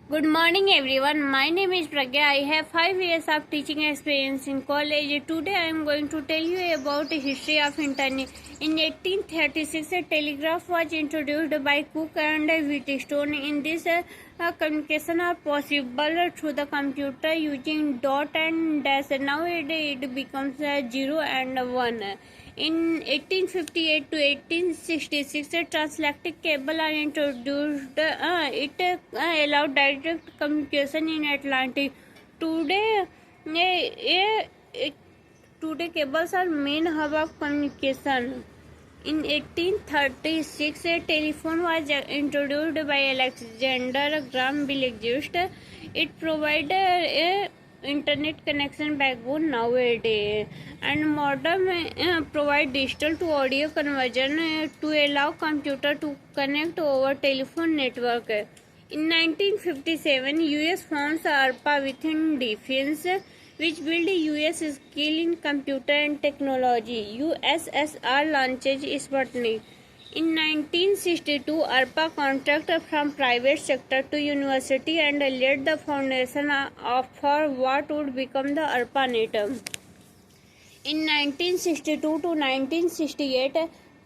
Good morning everyone. My name is Pragya. I have 5 years of teaching experience in college. Today I am going to tell you about the history of internet. In 1836, a telegraph was introduced by Cook and Wheatstone. In this, communication are possible through the computer using dot and dash. Nowadays it becomes 0 and 1. In 1858 to 1866, a transatlantic cable are introduced. It allowed direct communication in Atlantic. Today, today cables are main hub of communication. In 1836, a telephone was introduced by Alexander Graham Bell. It provided a internet connection backbone nowadays, and modem provide digital to audio conversion to allow computer to connect over telephone network. In 1957, US founds ARPA within defense, which build US skill in computer and technology. USSR launches Sputnik. In 1962, ARPA contract from private sector to university and laid the foundation for what would become the ARPANET. In 1962 to 1968,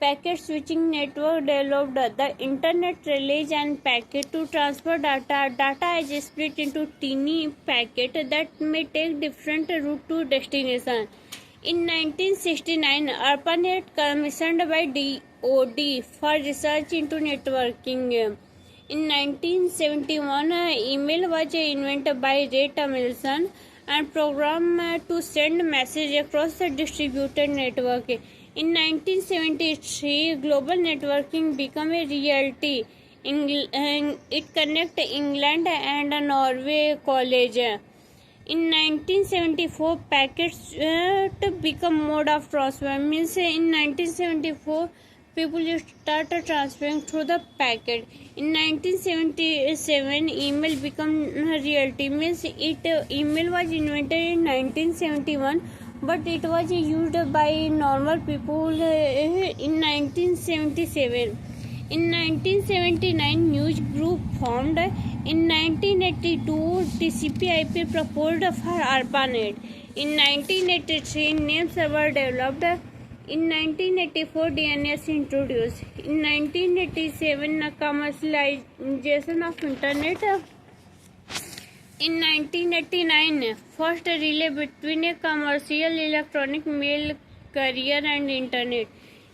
packet switching network developed. The internet relies on packet to transfer data. Data is split into tiny packets that may take different route to destination. In 1969, ARPANET commissioned by DoD for research into networking. In 1971, email was invented by Ray Tomlinson and programmed to send message across the distributed network. In 1973, global networking became a reality. It connected England and Norway college. In 1974, packets become mode of transfer. Means in 1974, people started transferring through the packet. In 1977, email become reality. Means email was invented in 1971, but it was used by normal people in 1977. In 1979, News Group formed. In 1982, TCP/IP proposed for ARPANET. In 1983, name server developed. In 1984, DNS introduced. In 1987, commercialization of Internet. In 1989, first relay between a commercial electronic mail carrier and Internet.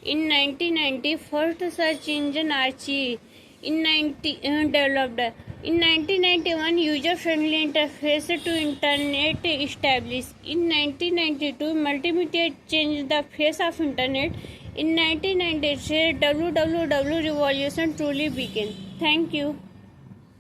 In 1990, first search engine Archie developed. In 1991, user-friendly interface to Internet established. In 1992, multimedia changed the face of Internet. In 1993, WWW revolution truly began. Thank you.